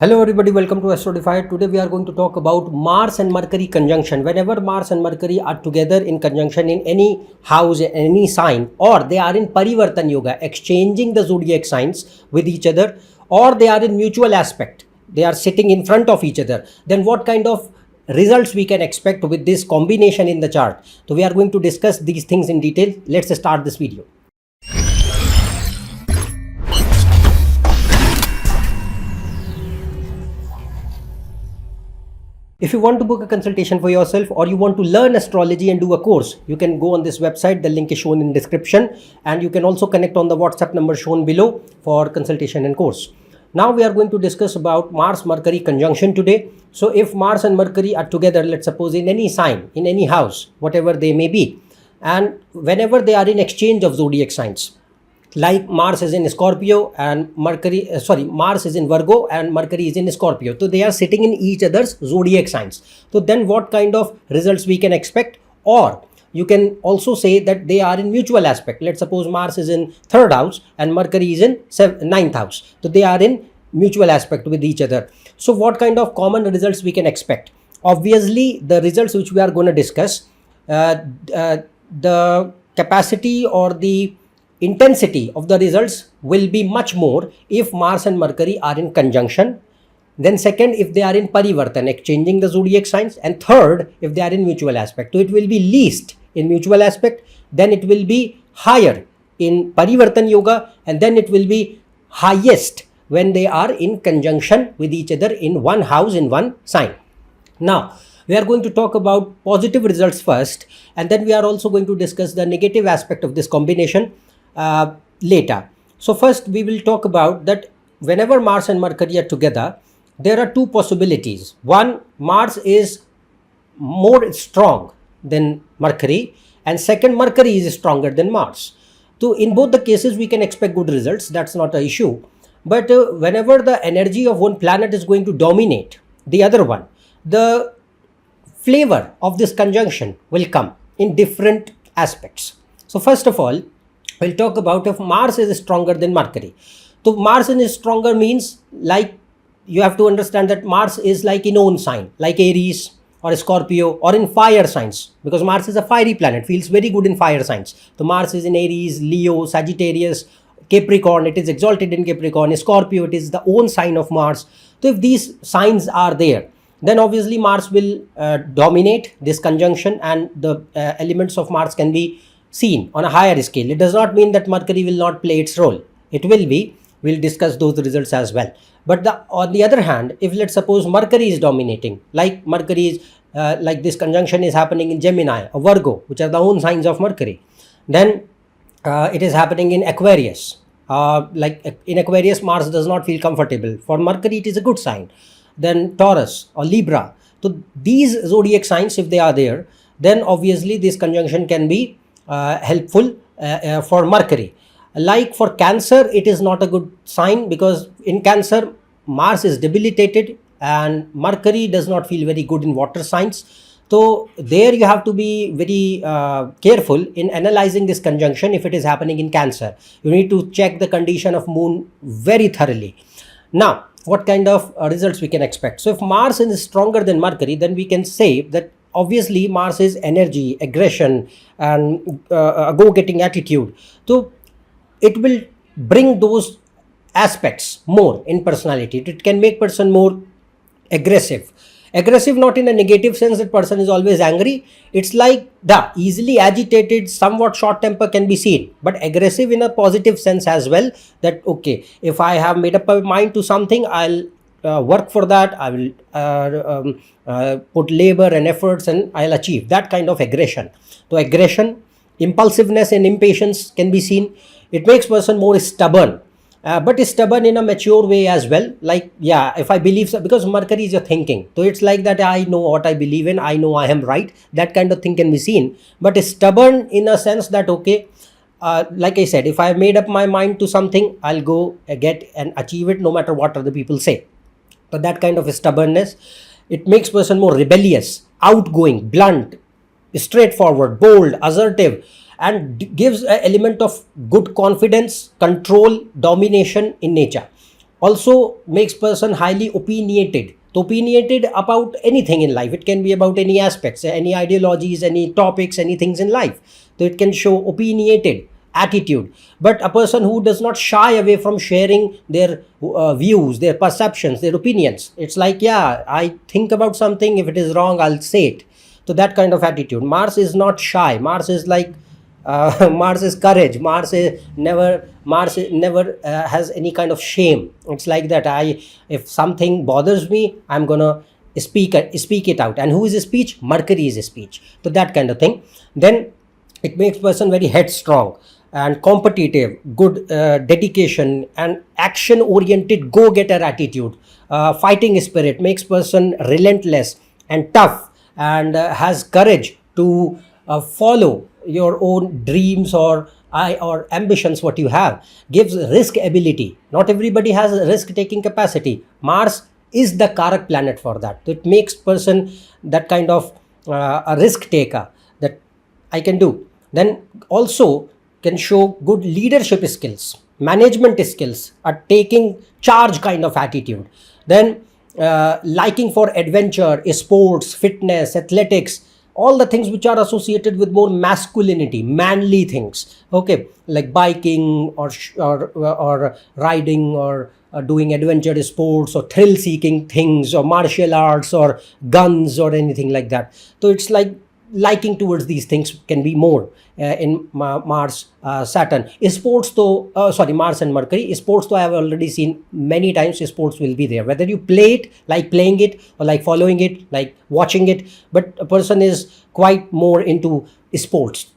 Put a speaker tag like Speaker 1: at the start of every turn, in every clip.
Speaker 1: Hello everybody, welcome to AstroEdify. Today we are going to talk about Mars and Mercury conjunction. Whenever Mars and Mercury are together in conjunction in any house, any sign, or they are in Parivartan Yoga, exchanging the zodiac signs with each other, or they are in mutual aspect, they are sitting in front of each other, then what kind of results we can expect with this combination in the chart? So we are going to discuss these things in detail. Let's start this video. If you want to book a consultation for yourself or you want to learn astrology and do a course, you can go on this website. The link is shown in description, and you can also connect on the WhatsApp number shown below for consultation and course. Now we are going to discuss about Mars-Mercury conjunction today. So if Mars and Mercury are together, let's suppose in any sign, in any house, whatever they may be, and whenever they are in exchange of zodiac signs, like Mars is in Scorpio and Mars is in Virgo and Mercury is in Scorpio. So they are sitting in each other's zodiac signs. So then what kind of results we can expect? Or you can also say that they are in mutual aspect. Let's suppose Mars is in 3rd house and Mercury is in 9th house. So they are in mutual aspect with each other. So what kind of common results we can expect? Obviously, the results which we are going to discuss, the capacity or the intensity of the results will be much more if Mars and Mercury are in conjunction. Then second, if they are in Parivartan, exchanging the zodiac signs. And third, if they are in mutual aspect. So it will be least in mutual aspect, then it will be higher in Parivartan Yoga, and then it will be highest when they are in conjunction with each other in one house, in one sign. Now, we are going to talk about positive results first, and then we are also going to discuss the negative aspect of this combination later. So first we will talk about that whenever Mars and Mercury are together, there are two possibilities. One, Mars is more strong than Mercury, and second, Mercury is stronger than Mars. So in both the cases we can expect good results. That's not an issue. But whenever the energy of one planet is going to dominate the other one, the flavor of this conjunction will come in different aspects. So first of all, we'll talk about if Mars is stronger than Mercury. So Mars is stronger means, like, you have to understand that Mars is like in own sign, like Aries or Scorpio or in fire signs, because Mars is a fiery planet, feels very good in fire signs. So Mars is in Aries, Leo, Sagittarius, Capricorn, it is exalted in Capricorn, Scorpio, it is the own sign of Mars. So if these signs are there, then obviously Mars will dominate this conjunction, and the elements of Mars can be seen on a higher scale. It does not mean that Mercury will not play its role. It will be. We'll discuss those results as well. But on the other hand, if let's suppose Mercury is dominating, like Mercury is like this conjunction is happening in Gemini or Virgo, which are the own signs of Mercury, then it is happening in Aquarius. Like in Aquarius, Mars does not feel comfortable. For Mercury, it is a good sign. Then Taurus or Libra. So these zodiac signs, if they are there, then obviously this conjunction can be helpful for Mercury. Like for Cancer, it is not a good sign, because in Cancer Mars is debilitated and Mercury does not feel very good in water signs. So there you have to be very careful in analyzing this conjunction. If it is happening in Cancer, you need to check the condition of Moon very thoroughly. Now, what kind of results we can expect? So if Mars is stronger than Mercury, then we can say that obviously Mars is energy, aggression, and a go-getting attitude. So it will bring those aspects more in personality. It can make person more aggressive. Aggressive not in a negative sense that person is always angry. It's like the easily agitated, somewhat short temper can be seen, but aggressive in a positive sense as well, that okay, if I have made up my mind to something, I'll work for that, I will put labor and efforts, and I'll achieve that kind of aggression. So aggression, impulsiveness and impatience can be seen. It makes person more stubborn, but is stubborn in a mature way as well. Like, yeah, if I believe so, because Mercury is your thinking, so it's like that I know what I believe in, I know I am right, that kind of thing can be seen. But is stubborn in a sense that okay, like I said, if I have made up my mind to something, I'll go get and achieve it no matter what other people say. But that kind of stubbornness, it makes person more rebellious, outgoing, blunt, straightforward, bold, assertive, and gives an element of good confidence, control, domination in nature. Also makes person highly opinionated. So opinionated about anything in life. It can be about any aspects, any ideologies, any topics, any things in life. So it can show opinionated attitude. But a person who does not shy away from sharing their views, their perceptions, their opinions. It's like, yeah, I think about something. If it is wrong, I'll say it. So that kind of attitude. Mars is not shy. Mars is like Mars is courage. Mars never has any kind of shame. It's like that. If something bothers me, I'm gonna speak it out. And who is a speech? Mercury is a speech. So that kind of thing. Then it makes person very headstrong and competitive, good dedication and action oriented go getter attitude, fighting spirit, makes person relentless and tough, and has courage to follow your own dreams or ambitions what you have. Gives risk ability. Not everybody has a risk taking capacity. Mars is the Karak planet for that. It makes person that kind of a risk taker, that I can do. Then also can show good leadership skills, management skills, a taking charge kind of attitude. Then liking for adventure, sports, fitness, athletics, all the things which are associated with more masculinity, manly things. Okay, like biking or riding or doing adventure sports or thrill seeking things or martial arts or guns or anything like that. So it's like liking towards these things can be more in Mars, Saturn. Sports though, Mars and Mercury. Sports though I have already seen many times. Sports will be there. Whether you play it, like playing it, or like following it, like watching it. But a person is quite more into sports,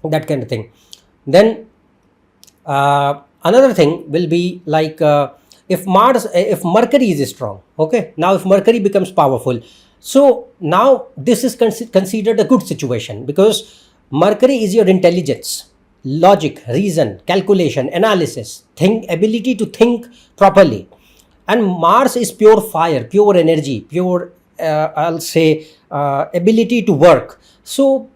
Speaker 1: that kind of thing. Then another thing will be like if Mercury is strong. Okay, now if Mercury becomes powerful, so now this is considered a good situation, because Mercury is your intelligence, logic, reason, calculation, analysis, ability to think properly. And Mars is pure fire, pure energy, pure, I'll say, ability to work. So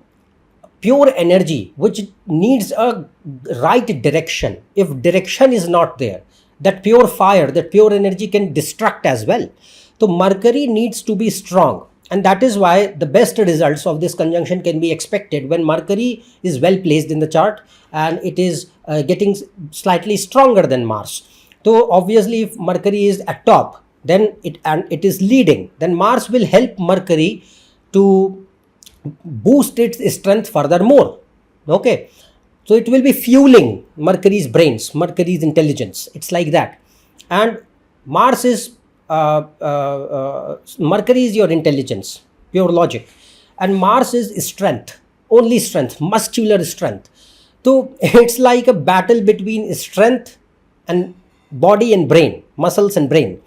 Speaker 1: pure energy, which needs a right direction. If direction is not there, that pure fire, that pure energy can destruct as well. So Mercury needs to be strong, and that is why the best results of this conjunction can be expected when Mercury is well placed in the chart and it is getting slightly stronger than Mars. So obviously if Mercury is at top, then it is leading, then Mars will help Mercury to boost its strength furthermore. Okay, so it will be fueling Mercury's brains, Mercury's intelligence. It's like that. And Mars is Mercury is your intelligence, pure logic, and Mars is strength, only strength, muscular strength. So it's like a battle between strength and body and brain, muscles and brain.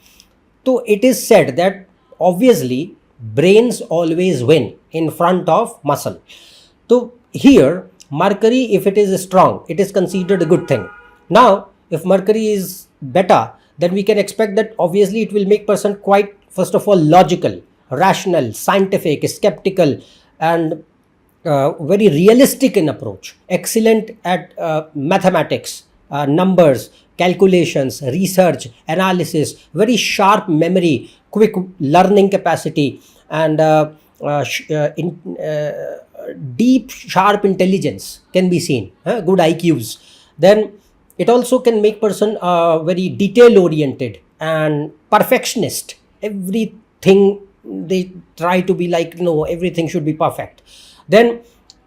Speaker 1: So it is said that obviously brains always win in front of muscle. So here Mercury, if it is strong, it is considered a good thing. Now if Mercury is better, then we can expect that obviously it will make person quite, first of all, logical, rational, scientific, skeptical, and very realistic in approach, excellent at mathematics, numbers, calculations, research, analysis, very sharp memory, quick learning capacity, and deep, sharp intelligence can be seen, good IQs. Then it also can make person very detail oriented and perfectionist. Everything they try to be like, no, everything should be perfect. Then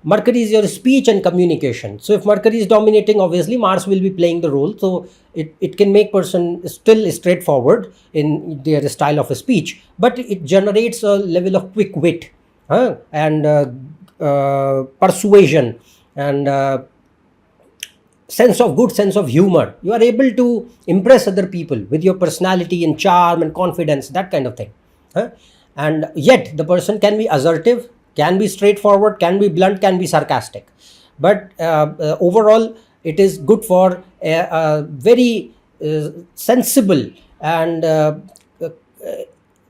Speaker 1: Mercury is your speech and communication. So if Mercury is dominating, obviously Mars will be playing the role. So it can make person still straightforward in their style of a speech, but it generates a level of quick wit and persuasion and sense of humor. You are able to impress other people with your personality and charm and confidence, that kind of thing. And yet the person can be assertive, can be straightforward, can be blunt, can be sarcastic. But overall, it is good for a very sensible and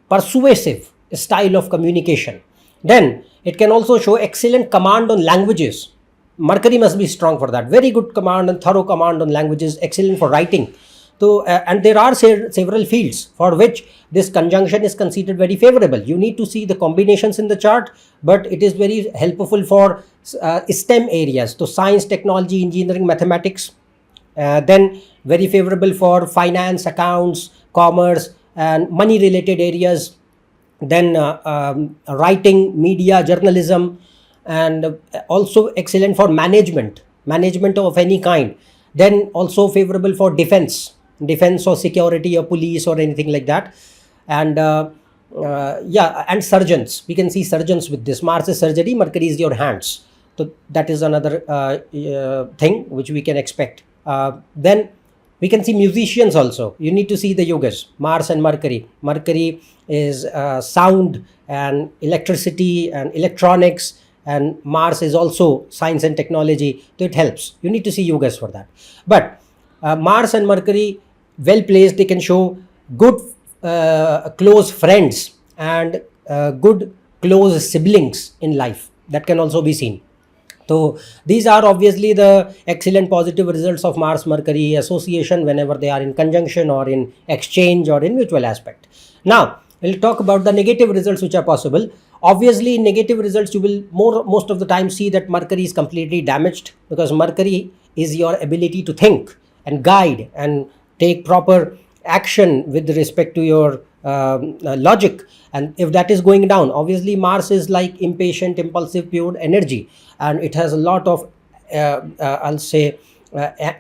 Speaker 1: persuasive style of communication. Then it can also show excellent command on languages. Mercury must be strong for that. Very good command and thorough command on languages, excellent for writing. So, and there are several fields for which this conjunction is considered very favorable. You need to see the combinations in the chart, but it is very helpful for STEM areas. So, science, technology, engineering, mathematics. Then very favorable for finance, accounts, commerce, and money related areas. Then writing, media, journalism, and also excellent for management of any kind. Then also favorable for defense or security or police or anything like that. And yeah, and surgeons, we can see surgeons with this. Mars is surgery, Mercury is your hands, so that is another thing which we can expect. Then we can see musicians also. You need to see the yogas, Mars and Mercury is sound and electricity and electronics, and Mars is also science and technology, so it helps. You need to see yogas for that. But Mars and Mercury well placed, they can show good close friends and good close siblings in life. That can also be seen. So these are obviously the excellent positive results of Mars Mercury association whenever they are in conjunction or in exchange or in mutual aspect. Now we'll talk about the negative results which are possible. Obviously, in negative results, you will most of the time see that Mercury is completely damaged, because Mercury is your ability to think and guide and take proper action with respect to your logic. And if that is going down, obviously Mars is like impatient, impulsive, pure energy, and it has a lot of I'll say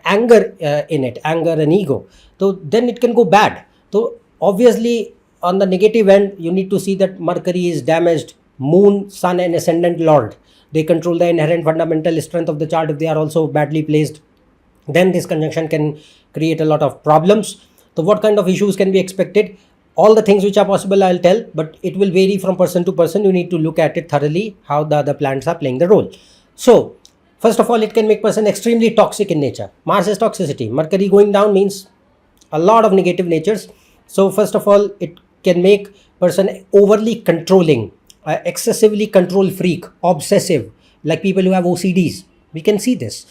Speaker 1: anger in it, anger and ego. So then it can go bad. So obviously on the negative end, you need to see that Mercury is damaged. Moon, Sun and Ascendant Lord, they control the inherent fundamental strength of the chart. If they are also badly placed, then this conjunction can create a lot of problems. So what kind of issues can be expected? All the things which are possible I'll tell, but it will vary from person to person. You need to look at it thoroughly, how the other planets are playing the role. So first of all, it can make person extremely toxic in nature. Mars is toxicity. Mercury going down means a lot of negative natures. So first of all, it can make person overly controlling, excessively control freak, obsessive, like people who have OCDs. We can see this.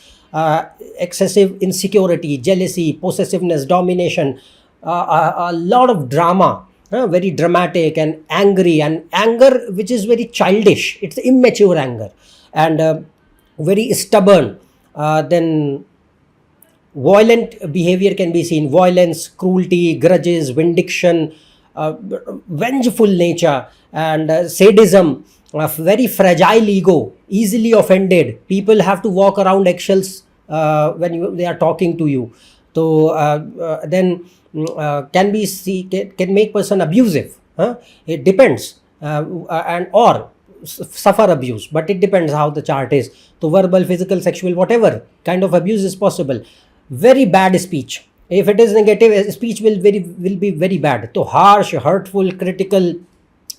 Speaker 1: Excessive insecurity, jealousy, possessiveness, domination, a lot of drama, very dramatic and angry, and anger which is very childish. It's immature anger, and very stubborn. Then violent behavior can be seen. Violence, cruelty, grudges, vindication, vengeful nature, and sadism, very fragile ego, easily offended. People have to walk around eggshells when they are talking to you. So then can make person abusive. It depends, and or suffer abuse, but it depends how the chart is. So verbal, physical, sexual, whatever kind of abuse is possible. Very bad speech. If it is negative, speech will be very bad. So harsh, hurtful, critical,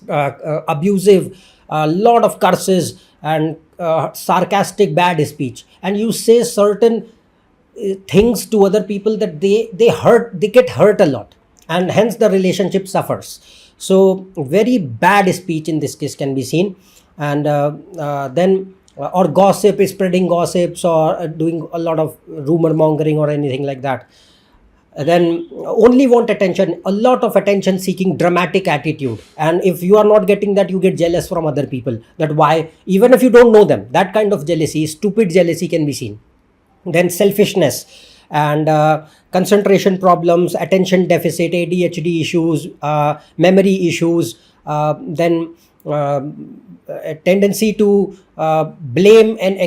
Speaker 1: abusive, a lot of curses and sarcastic, bad speech, and you say certain things to other people that they get hurt a lot, and hence the relationship suffers. So very bad speech in this case can be seen. And then or gossip, is spreading gossips, or doing a lot of rumor mongering or anything like that. Then only want attention, a lot of attention seeking, dramatic attitude, and if you are not getting that, you get jealous from other people, that why, even if you don't know them, that kind of jealousy, stupid jealousy can be seen. Then selfishness and concentration problems, attention deficit, ADHD issues, memory issues, then a tendency to blame and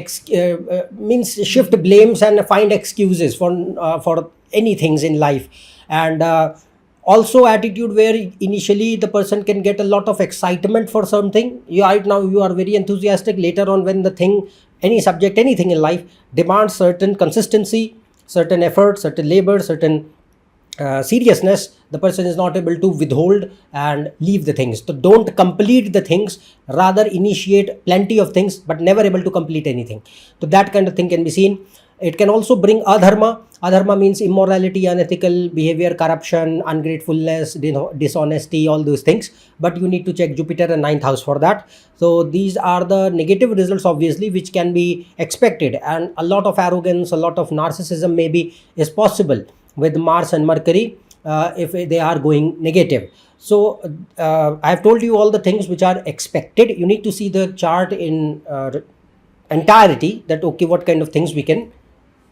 Speaker 1: means shift blames and find excuses for any things in life. And also attitude where initially the person can get a lot of excitement for something. Right now you are very enthusiastic, later on when the thing, any subject, anything in life demands certain consistency, certain effort, certain labor, certain seriousness, the person is not able to withhold and leave the things. So don't complete the things, rather initiate plenty of things but never able to complete anything. So that kind of thing can be seen. It can also bring adharma. Adharma means immorality, unethical behavior, corruption, ungratefulness, dishonesty, all those things. But you need to check Jupiter and 9th house for that. So these are the negative results, obviously, which can be expected. And a lot of arrogance, a lot of narcissism maybe is possible. with Mars and Mercury if they are going negative. So I have told you all the things which are expected. You need to see the chart in entirety, that okay, what kind of things we can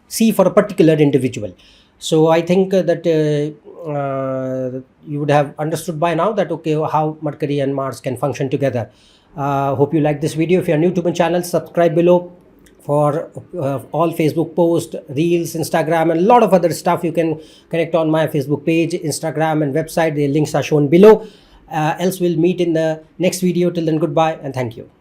Speaker 1: see for a particular individual. So I think that you would have understood by now that okay, how Mercury and Mars can function together. Hope you like this video. If you are new to my channel, subscribe below for all Facebook posts, reels, Instagram, and a lot of other stuff. You can connect on my Facebook page, Instagram, and website. The links are shown below. Else we'll meet in the next video. Till then, goodbye and thank you.